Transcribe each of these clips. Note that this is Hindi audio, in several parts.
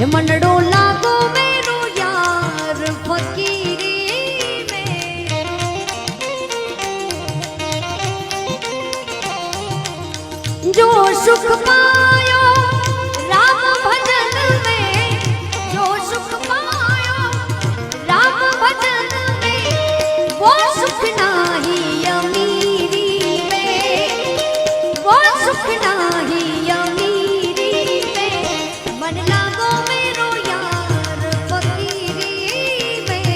मनड़ो लागो मेरो यार फकीरी में, जो सुख पायो राम भजन में, जो सुख पायो राम भजन में, वो सुख नाही अमीरी में, वो सुख नाही अमीरी में। मन लागो मेरो यार फकीरी में,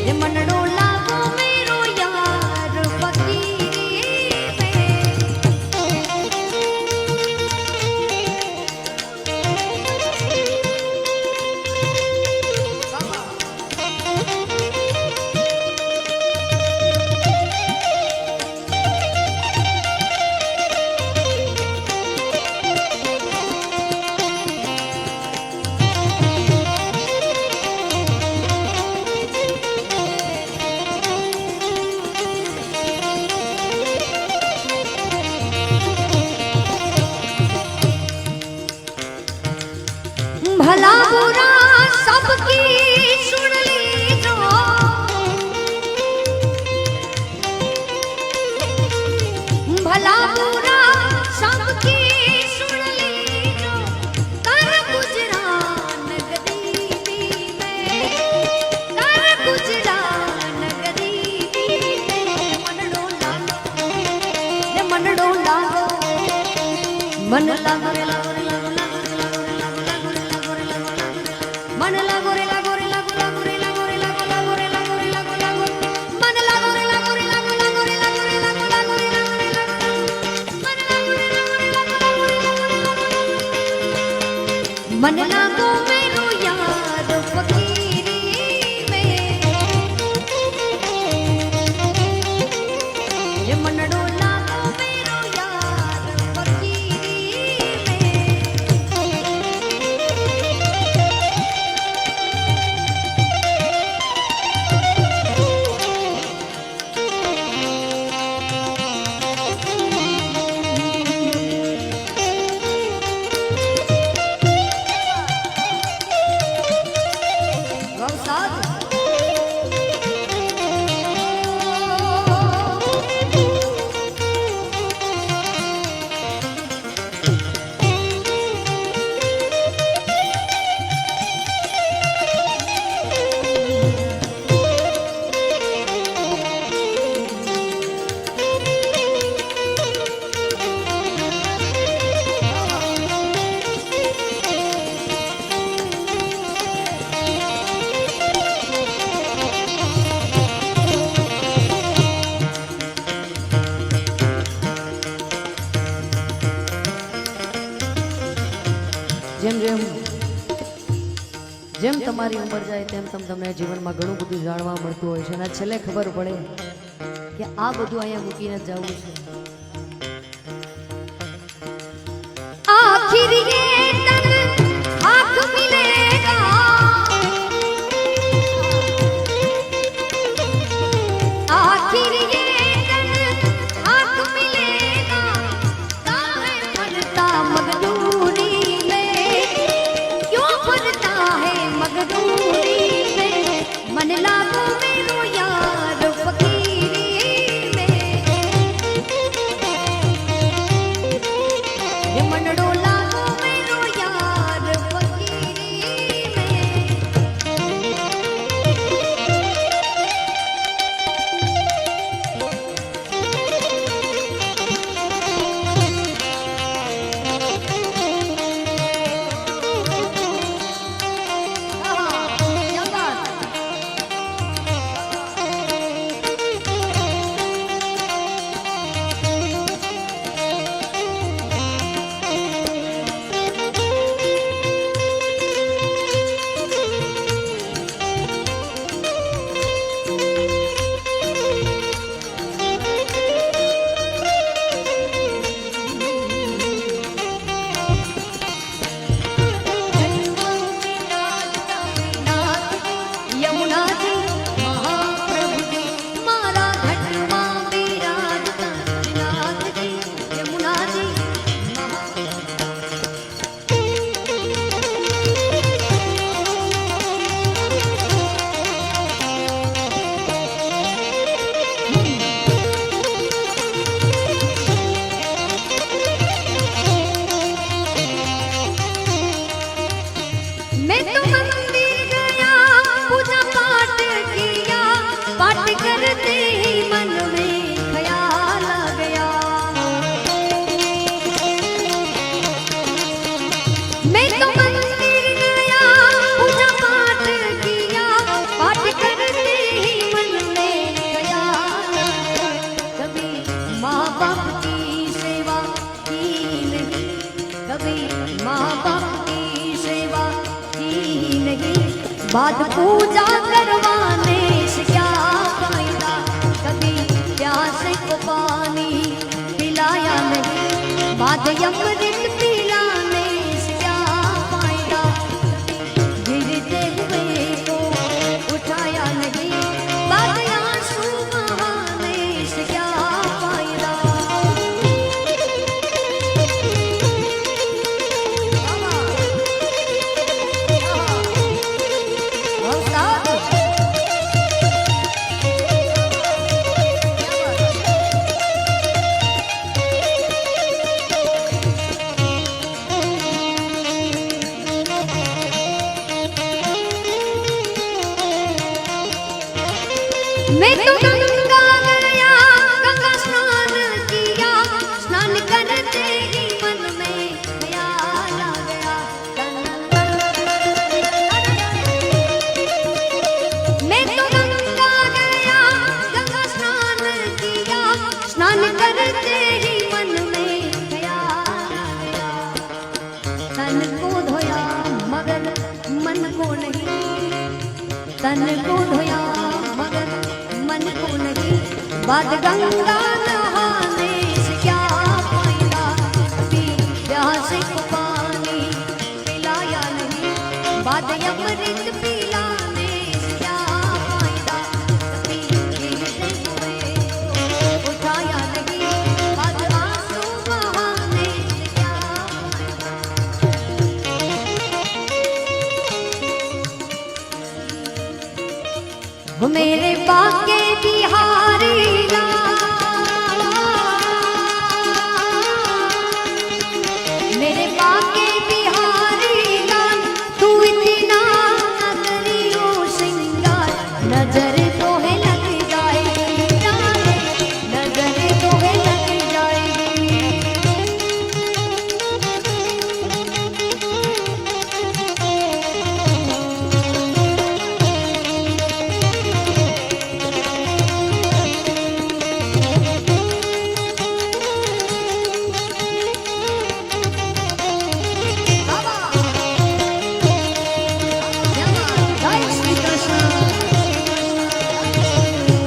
ये मनड़ो लागो मेरो यार फकीरी में। भला बुरा सबकी सुन लीजो, भला बुरा सबकी सुन लीजो, कर गुजरान गरीबी में, कर गुजरान गरीबी में। मनड़ो लागो, ये मनड़ो लागो, मन लागो रे लागो रे लागो मन लागो रे लागो रे लागो लागो रे लागो रे लागो लागो रे लागो रे लागो लागो मन लागो रे लागो रे लागो लागो रे लागो रे लागो लागो रे लागो रे लागो मन लागो रे लागो रे लागो मन लागो मेरो यार फकीरी में, ये मनड़ो लागो मेरो यार फकीरी में। જેમ જેમ જેમ તમારી ઉંમર જાય તેમ તેમ તમને જીવનમાં ઘણું બધું જાણવા મળતું હોય છે અને છેલ્લે ખબર પડે કે આ બધું અહીંયા મૂકીને જવું છે। આખિર ये तन आँख मिलेगा, आखिर ये तन आँख मिलेगा, काहे बनता मगदूरी में, क्यों बनता है मगदूरी में। मन लागो मेरो यार फकीरी में, ये मनड़ो लागो मेरो यार फकीरी में। बाद पूजा करवाने से क्या फायदा, कभी प्यासे को पानी पिलाया नहीं, बाद अमृत पिलाने से क्या फायदा, गिरते हुए को उठाया नहीं, बाद आंसू बहाने से क्या फायदा। मैं तो गंगा गया, गंगा स्नान किया, स्नान करते ही मन में ख्याल आ गया। मैं तो गंगा गया, गंगा स्नान किया, स्नान करते ही मन में ख्याल आ गया। तन को धोया मगर मन को नहीं, तन को धोया मगर मन को नहीं, बाद गंगा नहाने से क्या फायदा, कभी प्यासे को पानी पिलाया नहीं, बाद अमृत पिलाने से क्या फायदा, कभी गिरते हुए को उठाया नहीं, बाद आंसू बहाने से क्या फायदा। मेरे बाके बिहारी लाल, मेरे बाके बिहारी लाल, तू इतना न करियो श्रृंगार, नजर तो है लग जाएगी, नजर तो है लग जाएगी।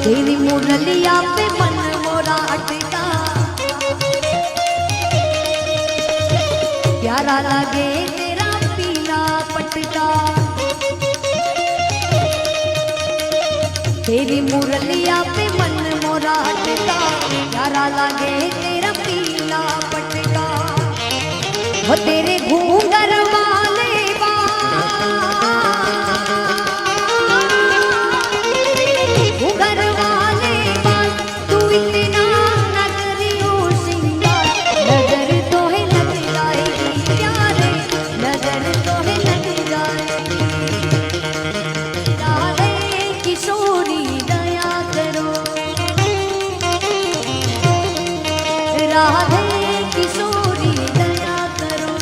तेरी मुरलिया पे मन मोरा अटका, प्यारा लगे तेरा पीला पटका, तेरी मुरलिया पे मन मोरा अटका, प्यारा लगे तेरा पीला पटका, वो तेरे घूंघर वाले घूंघर वाले बाल, तू इतना न करियो श्रृंगार, नजर तो है लग जाएगी प्यारे, नजर तो है लग जाएगी। राधे किशोरी दया करो, राधे किशोरी दया करो,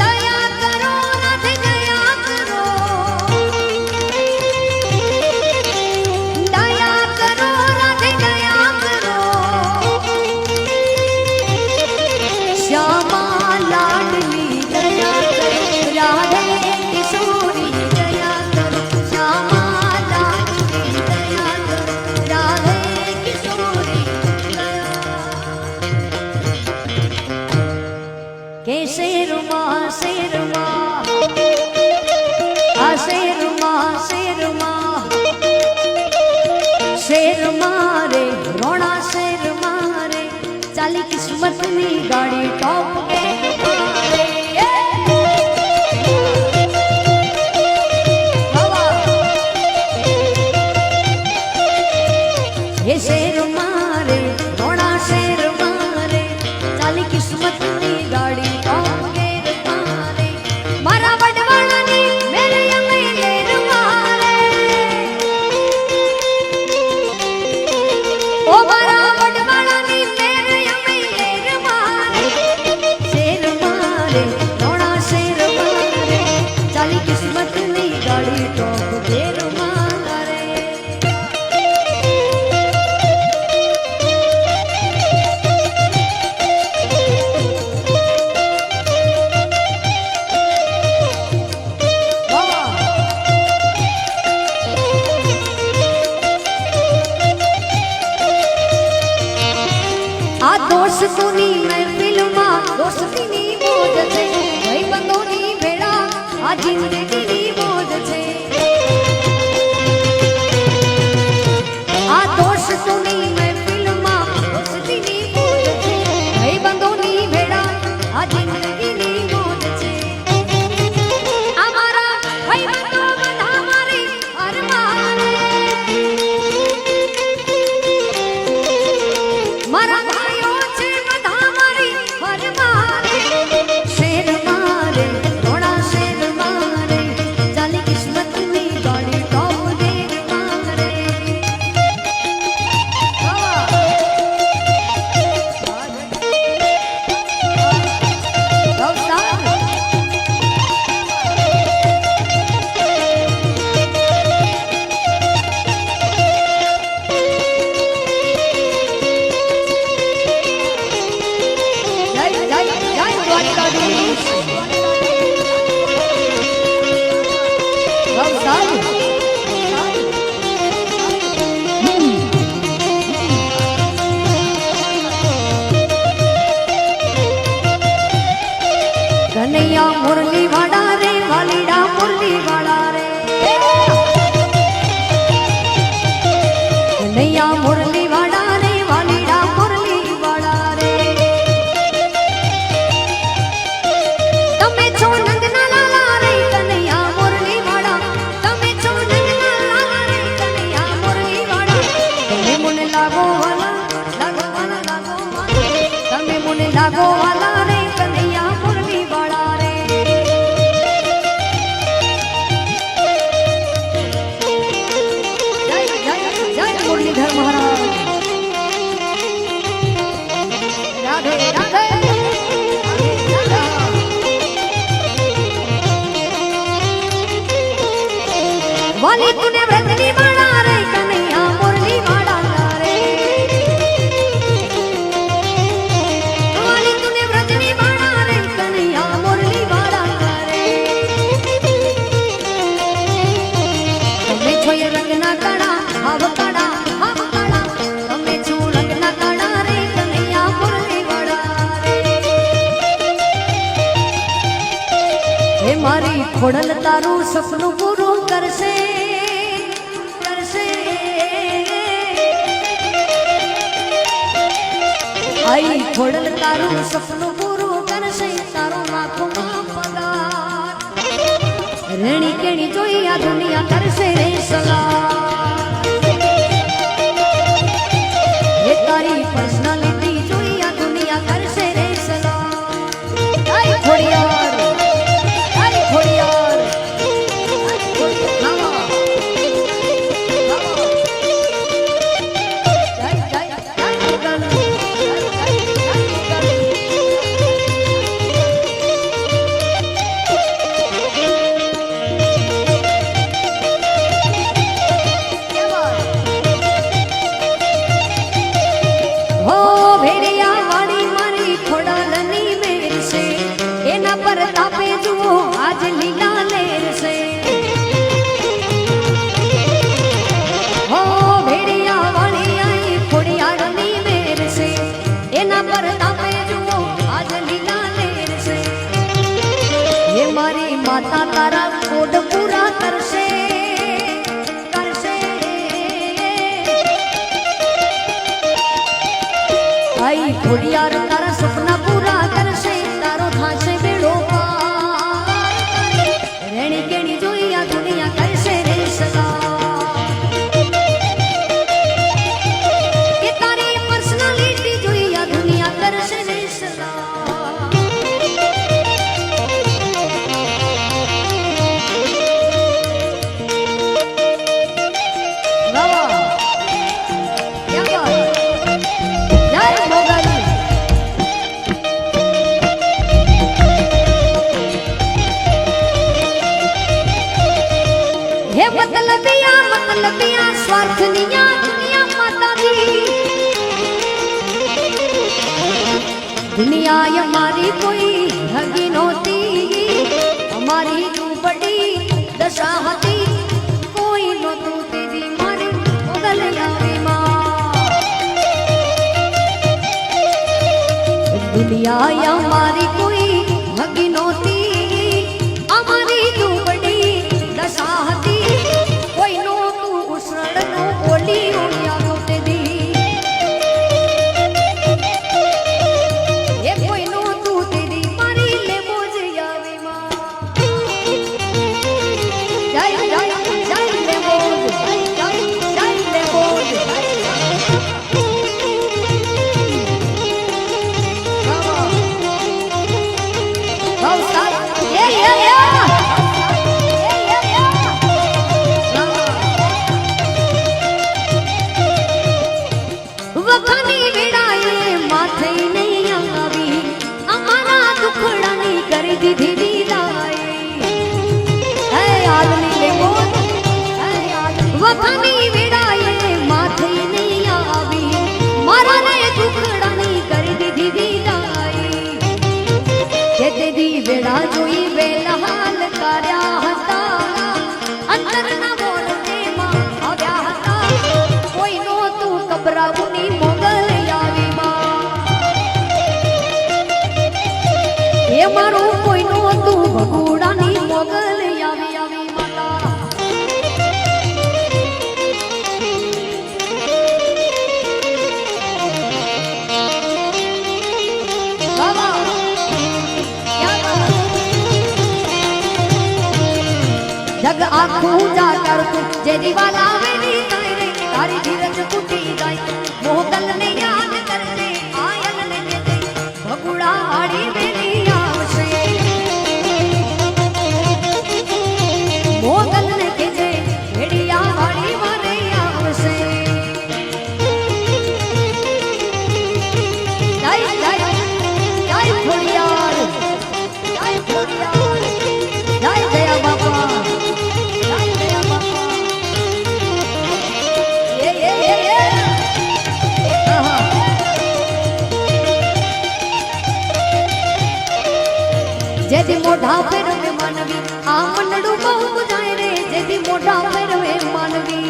दया करो राधे दया करो, दया करो राधे दया करो, श्यामा लाडली दया करो, राधे किशोरी दया करो, श्यामा लाडली दया करो, राधे किशोरी दया। के शेरुमा शेरुमा आ शेरुमा शेरुमा, शेर मारे रोना शेर मारे, चाली किस्मत नी गाड़ी टॉप के मारे। ये शेर मारे रोना शेर मारे, चाली किस्मत नी गाड़ी टॉप के मारे, मारा बड़वाना नी मेरे यमे लेर मारे, ओ मारा बड़वाना नी मेरे यमे लेर मारे, दोस्तोनी महफिल में दोस्ती नी मौज छे भाई बंदोनी भेड़ा आ जिंदगी नी मौज छे आ दोस्तोनी महफिल में दोस्ती नी मौज छे भाई बंदोनी भेड़ा आ जिंदगी नी मौज छे हमारा भाई बंदो बधा मारे अरमाने मारा भाइयों छे बधा मारी अरमाने शेर मारे थोड़ा शेर मारे जाली किस्मत में गाड़ी टॉप देर मारे कन्हैया मुरली वाड़ा रे वालीड़ा मुरली वाड़ा रे कन्हैया मुरली वाड़ा रे वालीड़ा मुरली वाड़ा रे तमे छो नंदना लाला रे कन्हैया मुरली वाड़ा तमे छो नंदना लाला रे कन्हैया मुरली वाड़ा तमे मुने लागो वाला तमे मुने लागो वाला रे कन्हैया मुरली वाड़ा रे जय जय जय मुरलीधर महाराज राधे राधे वाली तूने व्रतनी वाड़ा रे कन्हैया मुरली वाड़ा रे वाली तूने व्रतनी वाड़ा रे कन्हैया मुरली वाड़ा रे तमे छो ये रंगना कड़ा हव कड़ा तमे छो रंगना कड़ा रे कन्हैया मुरली वाड़ा रे हे मारी खोड़ल तारू सपनु पूरो करसे आई खोड़ल तारू सपनु पूरो करसे तारो नाखो मां पगार रेणी केणी जोई आ दुनिया करसे रे सला ये तारी पर्सनालिटी जोई आ दुनिया करसे रे सला आई खोड़ियार तापे जुओ आज लीला लेर से हो भेड़िया वाली आई खोड़िया रनी मेर से एना पर तापे जुओ आज लीला लेर से ये मारी माता तारा कोड पूरा करसे आई खोड़िया तारा सपना पूरा करसे तारो थासे बेड़ो रेणी केणी जोई आ दुनिया करसे रे सदा ये तारी पर्सनालिटी जोई आ दुनिया करसे रे सदा वाह क्या बात जय मोगल हे मतलबिया स्वार्थनिया दुनिया माता दी दुनिया हमारी कोई हगी नोती हमारी तू बड़ी दशा होती कोई नो तू तेरी मारे उगल यावे माँ भेड़िया मारी कोई भगी नोती अमारी दुबड़ी दशा हती कोई नो तू उसरण नो ओली ओलिया नोते दी ये कोई नो तू तेरी मारी ले मोज यावी मां जय जय जय ले मोज जय जय जय ले मोज वखानी विड़ाए माथे नहीं आवी अमारा दुखड़ा नहीं कर दी दी दाई है आदमी ले बोल वखानी विड़ाए माथे नहीं आवी मारा ने दुखड़ा नहीं कर दी दी दाई कहते दी वेड़ा जोई वेला हाल कार्या हता अंतर ना बोलते मां आव्या हता कोई नो तू कबराउनी मोगल यावी मां ये मारो कोई नो तू भगुड़ा नी मोगल यावी यावी माता बाबा जग आखू जा कर तू जेरी वाला वेरी तारे तारी धीरज कुटी जाए मोगल ने याद कर दे आयल ने दे भगुड़ा आड़ी मेरी आवसे मोगल ने के जे भेड़िया आड़ी मारे आवसे जय जय जय भोलियार जय भोलियार जय जय बाबा जेदी मोढ़ा फेर में मानवी आ मनड़ू बहु बुझाए रे जेदी मोढ़ा फेर में मानवी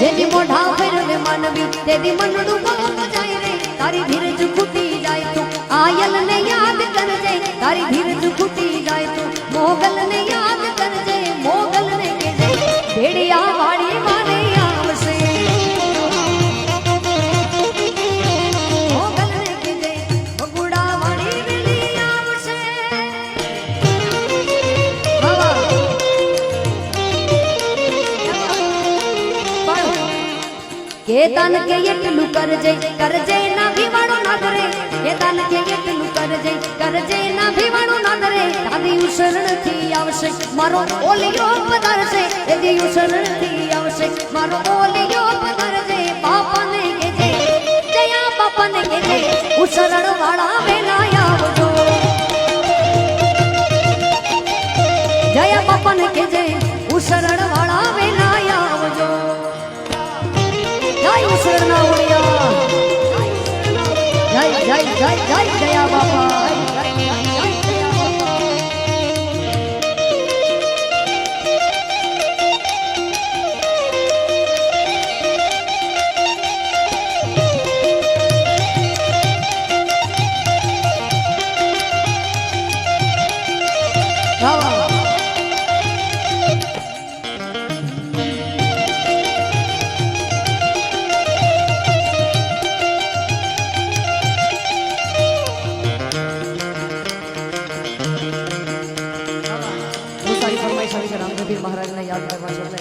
जेदी मोढ़ा फेर में मानवी तेदी मनड़ू बहु बुझाए रे तारी धीरज फूटी जाए तू आयल ने याद कर जे तारी धीरज फूटी जाए तू मोगल ने याद कर जे मोगल ने के जे भेड़िया वाड़ी मारे आवसे के दान के एकलू कर जे ना भीवाणो ना करे के दान के एकलू कर जे ना भीवाणो ना करे दादी उसरण थी आवश्यक मारो ओलियो पधार से यदि उसरण थी आवश्यक मारो ओलियो पधार से पापा ने के जे जया पापा ने के जे उसरण वाला वेला आवजो जया पापा ने के जे उसरण वाला वेला आवजो जय उसरना उड़िया जय जय जय जय दया बाबा महाराज ने याद करवा चले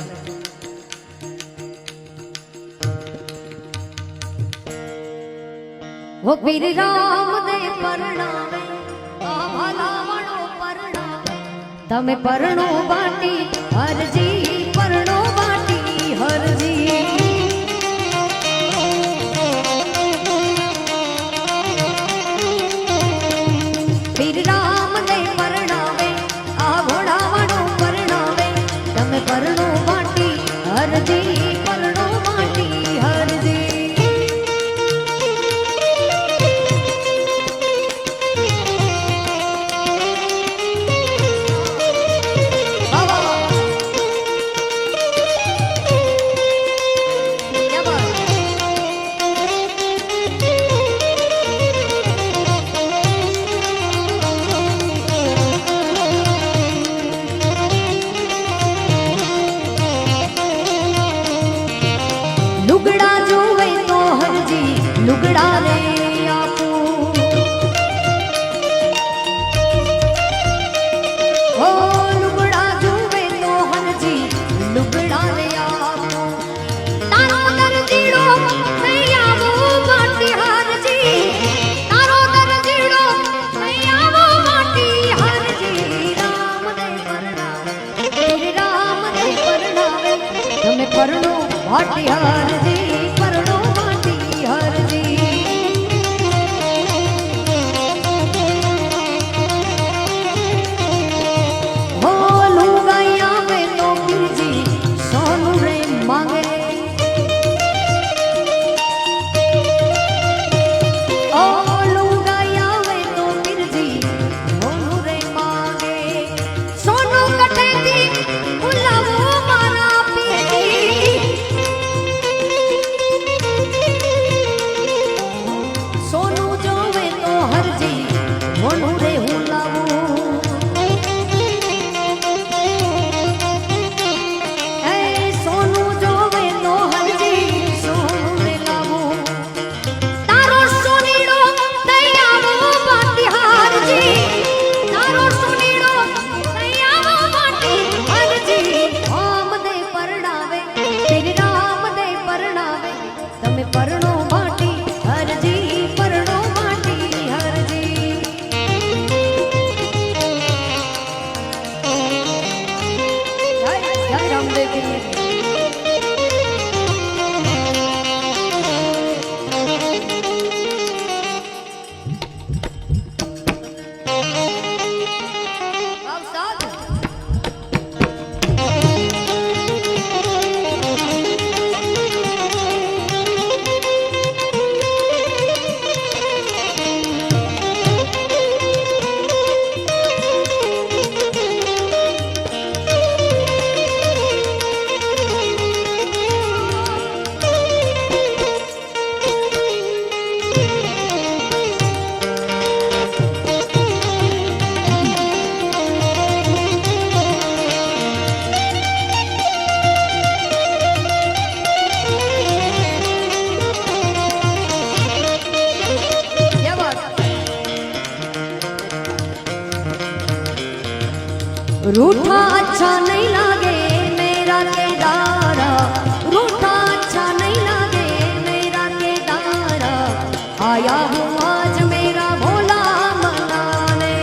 वो पीर राम दे परणावे आभाला वणो परणावे तमे परणो बाटी हरजी परणो बाटी हरजी पीर राम दे परणावे आभोला वणो परणावे तमे परणो बाटी हरजी परणो बाटी हरजी લુગડા રે આપું ઓ લુગડા જુએ તો હરજી લુગડા રે આપું તારો દરજીડો થઈ આવો માટી હારજી તારો દરજીડો થઈ આવો માટી હારજી રામ દે પરણાવે તમે પરણો માટી હારજી પરણો માટી હારજી હો લુગાઈ આવે તો પીરજી સોનું રે માંગે ઓ લુગાઈ આવે તો પીરજી સોનું રે માંગે સોનું કઠેથી ઉલાવો મારા પીરજી સોનું જોવે તો હરજી મોનું રે હું લાવું એ સોનું જોવે તો હરજી સોનું રે લાવું તારો સોનીડો થઈ આવો માટી હારજી તારો સોનીડો થઈ આવો માટી હારજી રામ દે પરણાવે તેરી રામ દે પરણાવે તમે પરણો માટી હરજી પરણો માટી હરજી જય રામદેવ કી रूठा अच्छा नहीं लागे मेरा केदारा रूठा अच्छा नहीं लागे मेरा केदारा आया हूँ आज मेरा भोला मनाने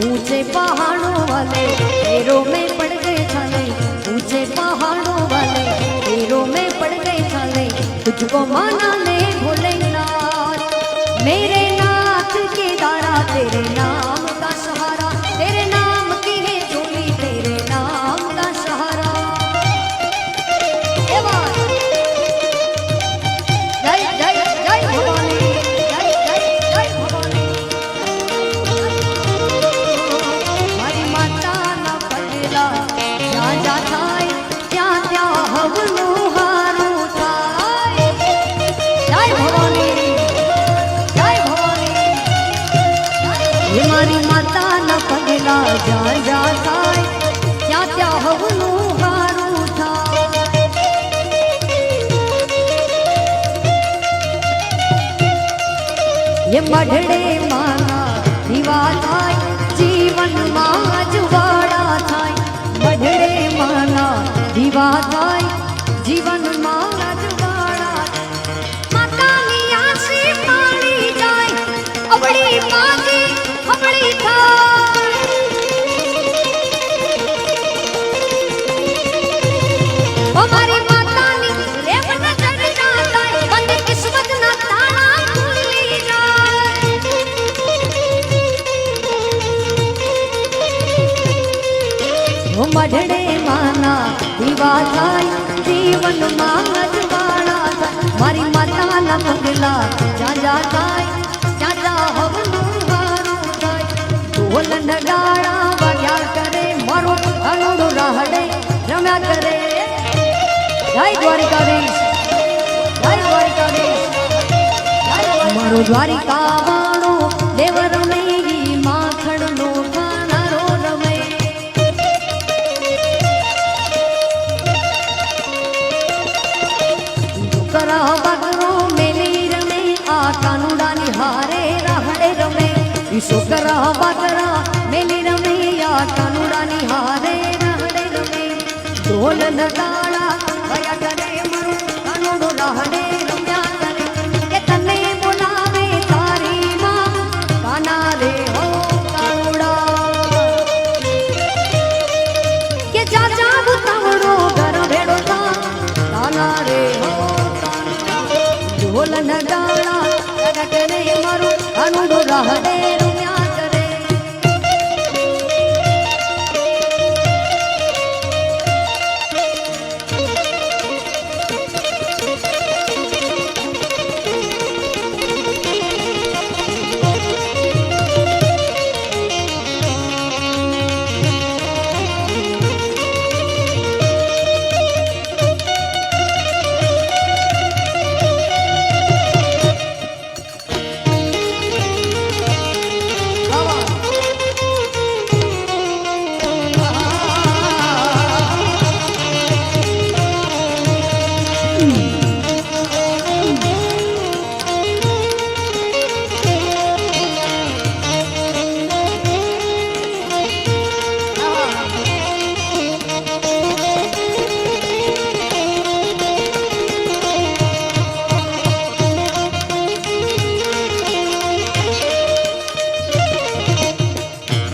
ऊंचे पहाड़ों वाले पैरों में पड़ गए छाले ऊंचे पहाड़ों वाले पैरों में पड़ गए छाले तुझको माना ले भोलेनाथ मेरे नाथ केदारा तेरे नाम का सहारा तेरे नाम की है झोली तेरे नाम का सहारा जय जय जय भवानी जय जय जय भवानी मारी माता ना पगला जा जा थाय त्या त्या हवनु हारू थाय जय भवानी ये मारी माता ना पगला जा जा थाय त्या त्या हवनु हारू थाय ये मढड़े माना दीवा थाय जीवन मां जुवाड़ा थाय मढड़े माना दीवा थाय जीवन मां जुवाड़ा माता नी आशी पानी जाय अबड़ी मागी अबड़ी थाय हमारी माता नी रेव नजर जाता बंद किस्मत ना ताना खुली जाए वो मढड़े माना दीवा थाय जीवन मां अजवाड़ा थाय मारी माता ना मंगला जा जा थाय जा जा हवनु हारू थाय ढोल नगाड़ा वाग्या करे मारो अणुड़ राहड़े रम्या करे जय द्वारिकाधीश जय द्वारिकाधीश मारो द्वारिका वाणो देव रमे माखण नो खानारो रमे छोकरा बातरा मेली रमैया कानूड़ा निहारे रहड़े रमे ढोल नगाड़ा भया करे मरू कानूड़ो रहड़े रम्या करे के तने बोलावे तारी मां काना रे हो कानूड़ा के जा जा बुतावड़ो घर भेड़ो था काना रे हो कानूड़ा ढोल नगाड़ा भया करे मरू कानूड़ो रहड़े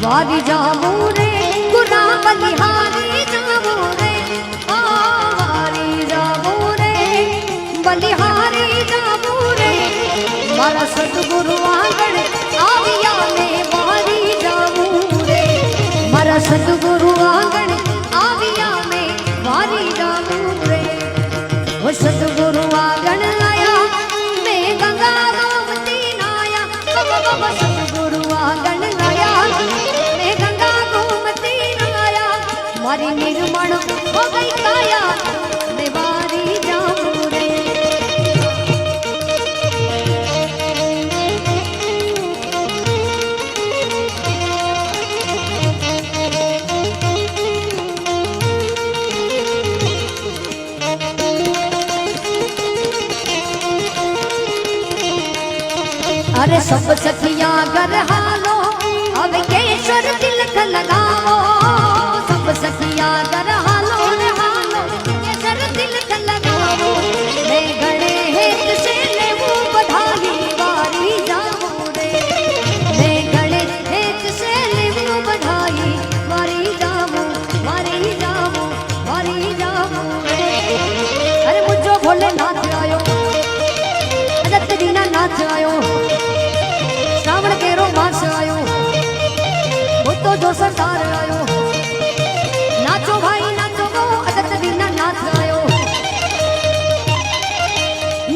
वारी जामू रे गुना बलिहारी जामू रे वारी जामू रे बलिहारी जामू रे मारा सतगुरु आंगण आविया में वारी जामू रे मारा सतगुरु आंगण आविया में वारी जामू रे वो सतगुरु आंगण आया मैं गंगा गोमती नाया बाबा सतगुरु आंगण आया मारी निर्मण हो गई काया देवारी जामू रे अरे सब सखिया घर हालो अब केसर तिलक लगाओ सखिया कर हालो रे हालो केसर तिलक लगाओ मैं गणे हेत से लेवू बधाई वारी जामू रे मैं गणे हेत से लेवू बधाई वारी जामू रे अरे मुझो भोले नाथ आयो अजत दीना नाथ आयो श्रावण केरो मास आयो वो तो जो सरदार आयो नाचो भाई नाचो गो अजत दीना नाथ आयो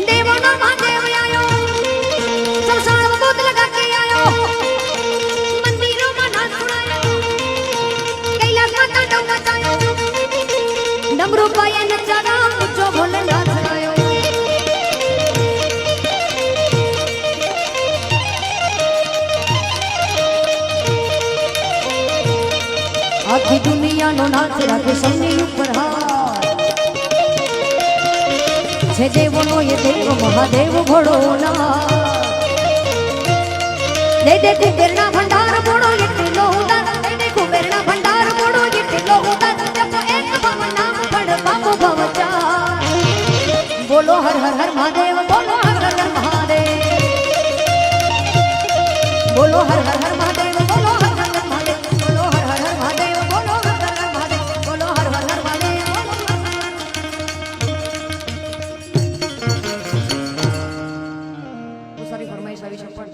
देवो ना महादेव आयो संसार में गोद लगा के आयो मंदिरों में नाच सुनायो कैलाश माता डोंगा चायो डमरू पाए नचारा जो भोले नाथ आयो आखी दुनिया नो नाच राखे सबनी ऊपर हाथ छे देवो नो ये देव महादेव घोड़ो ना दे कुबेरना भंडार बोड़ो ये टिलो उदार दे कुबेरना भंडार बोड़ो ये टिलो उदार जब एक भव नाम पढ़ बाबू भवचार बोलो हर हर हर महादेव बोलो हर हर हर महादेव बोलो हर हर हर महादेव बोलो हर हर हर महादेव बोलो हर हर हर महादेव बोलो हर हर हर महादेव बोलो हर हर हर महादेव वो सारी फरमाइश આવી છે પણ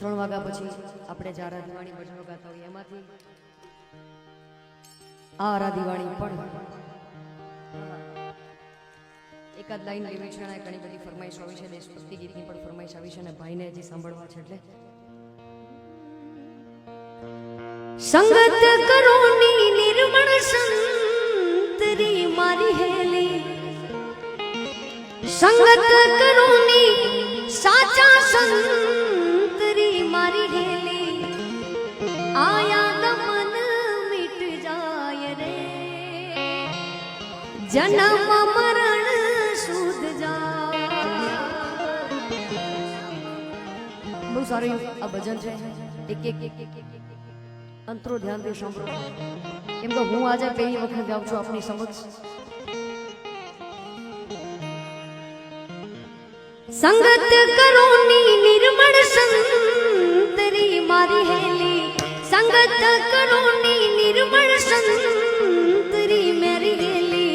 3 વાગ્યા પછી આપણે જે આરાધીવાણી ભજનો ગાતા હોઈએ એમાંથી આ આરાધીવાણી પણ એકાદ લાઈન લેવી છે અને ઘણી બધી ફરમાઈશ આવી છે દેશભક્તિ ગીતની પણ ફરમાઈશ આવી છે અને ભાઈને હજી સાંભળવા છે એટલે સંગત કરોની નિર્મળ સંતરી મારી હેલી સંગત કરોની સાચા સંતરી મારી હેલી આયા દમન મિટ જાય રે जन्म मरण सूद जा सारू आ भजन है एक एक अंतरो ध्यान दे सांभळो केम के हूँ आज पहली वखत गाऊं छुं आपनी समक्ष। संगत करोनी निर्मल संतरी मारी हेली संगत करोनी निर्मल संतरी मेरी हेली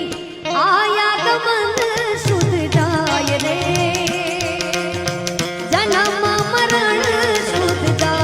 आया गमन सुध जाय रे जन्म मरण सुध जाय।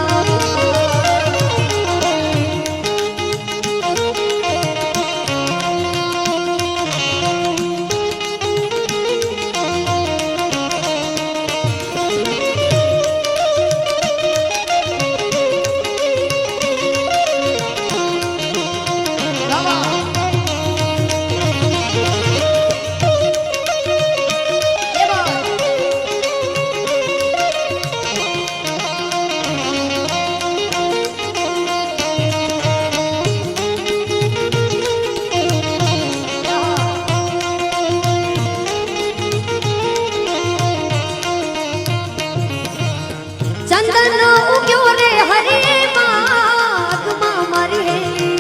चंदन उग्यो रे हरे माग मारी हेली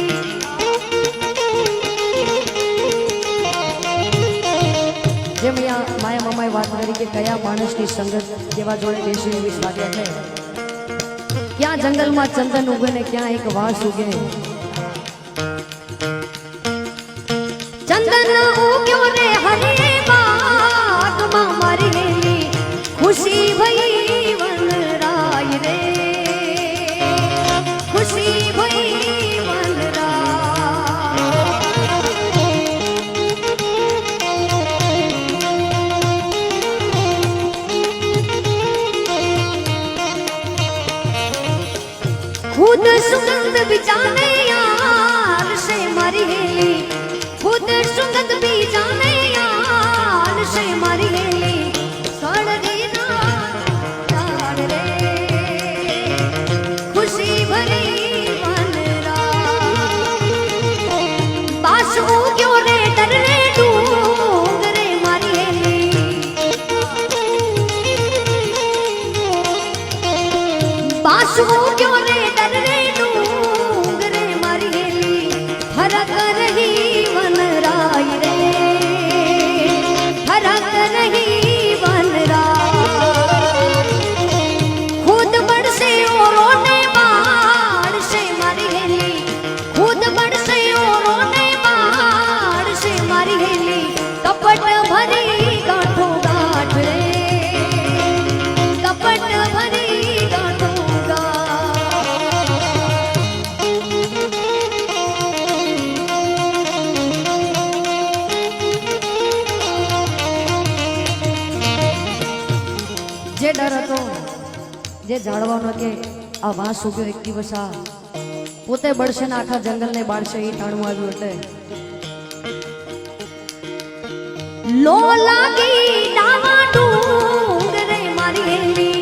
जे मैं माया मामाए बात करी के कया मानस की संगत केवा जोड़े बेसी विश लाग्या है क्या जंगल में चंदन उगे ने क्या एक वास उगे चंदन उग्यो रे हरे माग मारी हेली खुशी भई खुशी भई मनरा खुद सुगंध बिजाने यार से मारी हेली खुद सुगंध बिजाने यार से मारी हेली सड़ रे नाड़ रे खुशी भरी मनरा बासु क्यों रे डर रे डूंग रे मारी हेली बासु क्यों रे डर रे डूंग रे मारी हेली फरक रही वनराई रे फरक रही कपट भरी गांठो गांठ रे कपट भरी गांठो जे डर हतो जे जाणवानो के आ वास उग्यो एक दिवस आ पोते बळशे ने आखा जंगल ने बाळशे ई टाणुं आव्युं એટલે लो लागी डावा डूंग रे मारी हेली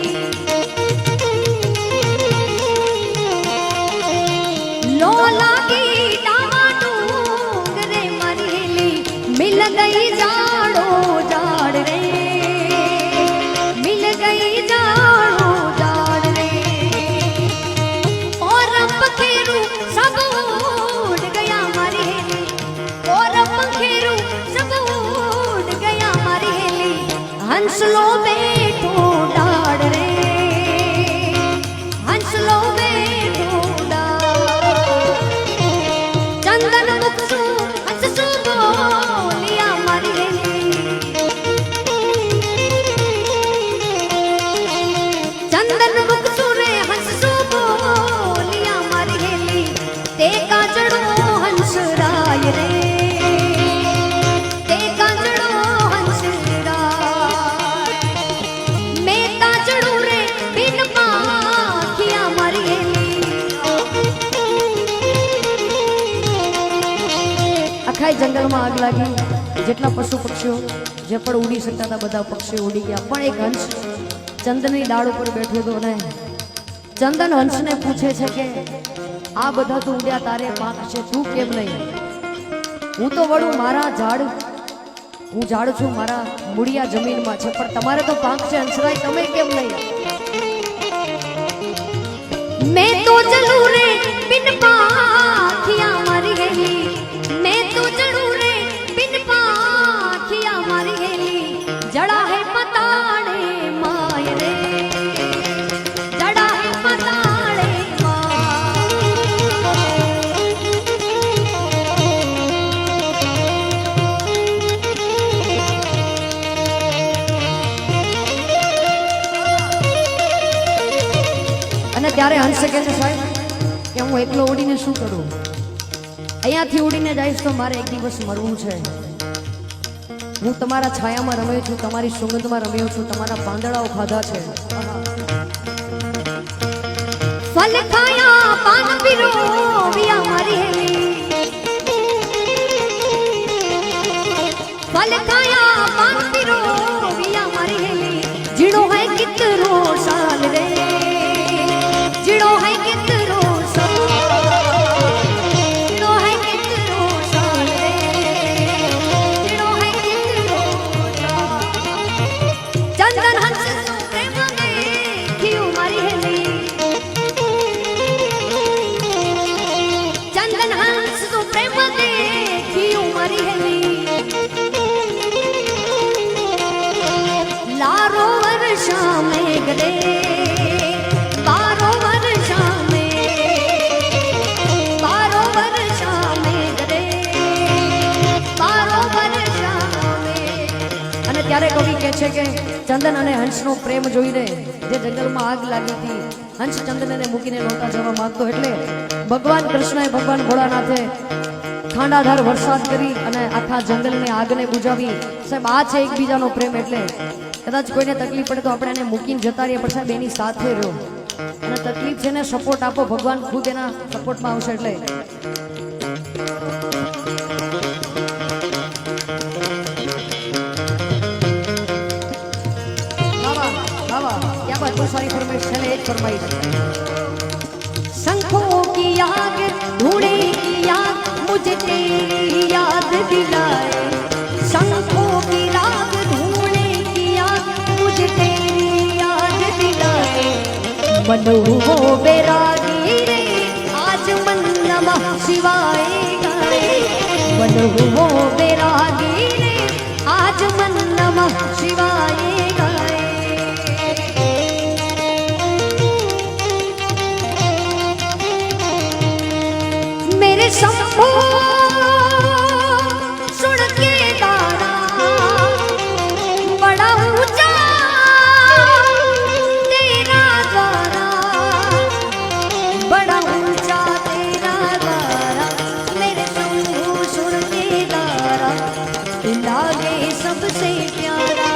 लो लागी डावा डूंग रे मारी हेली मिल गई जाड़ो जाड़ रे मिल गई जाड़ो जाड़ रे और पंखेरू सब उड़ गया मारी हेली और पंखेरू सब हंसलो बैठो डाड़ रे हंसलो बैठो डाड़ चंदन मुक्सु हंससु बोलिया मारी हेली चंदन मुक्सु रे हंससु बोलिया मारी हेली ते काजड़ो हंस राय रे जंगल में आग लगी जेटला पशु पक्षीओ जे पण उड़ी सकता था बधा पक्षी उड़ी गया पण एक हंस चंदनी डाड़ पर बैठो तो ने चंदन हंस ने पूछे छे के आ बधा तो उड्या तारे पाक छे तू केम नहीं हूँ तो वड़ू मारा झाड़ हूँ झाड़ छू मारा मुड़िया जमीन में छे पर तमारे तो पाक छे हंसराय तमे केम नहीं मैं तो चलू रे बिन पाखिया मारी गेली, मैं तो चलू रे बिन पाखिया मारी गेली, जड़ा है पताड़े माय रे, जड़ा है पताड़े અને ત્યારે હંસ કે છે સાહેબ કે હું એકલો ઉડીને શું કરું, અહીંયાથી ઉડીને જઈશ તો મારે એક દિવસ મરવું છે, હું તમારા છાયામાં રમ્યો છું, તમારી સુગંધમાં રમ્યો છું, તમારા પાંદડાઓ ખાધા છે, ફલ ખાયા પાન પીરો વિયા મારી હેલી, फल खाया पान पीरो विया मारी हेली, जिड़ो है कितरो साल रे, जिड़ो है कितरो साल, जिड़ो है कितरो साल रे, जिड़ो है कितरो साल, चंदन हंस प्रेम में क्यों मारी हेली, चंदन हंस प्रेम में क्यों मारी हेली, लारो वर्षा में गले, बारो वर्षा में, बारो वर्षा में गले, बारो वर्षा में। અને ત્યારે કવિ કહે છે કે ચંદન અને હંસનો પ્રેમ જોઈને જે જંગલમાં આગ લાગી હતી, હંસ ચંદનને મૂકીને નહોતા જવા માંગતો, એટલે ભગવાન કૃષ્ણએ, ભગવાન ભોળાનાથે ખાંડાધાર વરસાદ કરી અને આખા જંગલને આગને બુજાવી. સાહેબ આ છે એકબીજાનો પ્રેમ. એટલે કદાચ કોઈને તકલીફ પડે તો આપણે એને મૂકીને જતા રહીએ, પણ સાહેબ એની સાથે રહો અને તકલીફ છે ને સપોર્ટ આપો, ભગવાન ખુદ એના સપોર્ટમાં આવશે. એટલે બાબા બાબા ક્યાં બાત, બહુ સારી ફરમાઈશ છે ને. એક ફરમાઈશ, शंखों की आग ढूंढे की आग मुझे तेरी याद दिलाए, शंखों की आग ढूंढे की आग मुझे तेरी याद दिलाए, मन हो बैरागी रे आज मन नमः शिवाय गाए, मन हो बैरागी रे आज मन नमः शिवाय गाए. मेरे शंभो सुन के गाना बड़ा ऊंचा तेरा द्वारा, बड़ा ऊंचा तेरा द्वारा, मेरे शंभो सुन के गाना लागे सबसे प्यारा,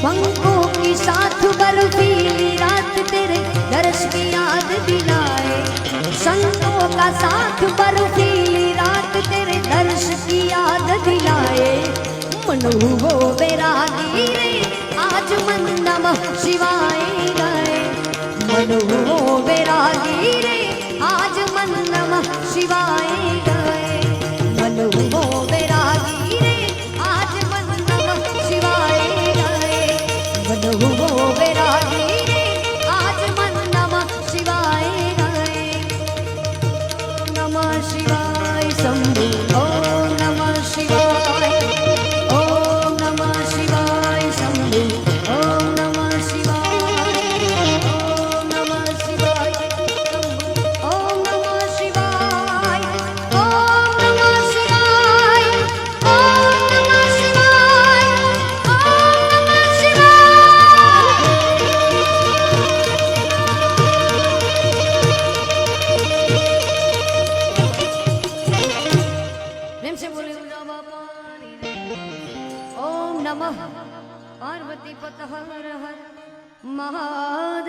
पंखों की साथ बर्फीली रात तेरे दर्श की याद दिलाए, संतों का साथ बर्फीली रात तेरे दर्श की याद दिलाए, मन हो बैरागी रे आज मन नमः शिवाय गाए, मन हो बैरागी रे आज मन नमः शिवाय गाए, मन हो बैरागी रे आज मन नमः शिवाय गाए, मन हो बैरागी रे आज मन नमः शिवाय गाए. नमः शिवाय शंभु, ओम नमः शिवाय, ओम नमः शिवाय शंभु, ओम नमः शिवाय, ओम नमः शिवाय शंभु, ओम नमः शिवाय, ओम नमः शिवाय, ओम नमः शिवाय, ओम नमः शिवाय. प्रेम से बोले ओम नमः पार्वती पत हर हर महादेव.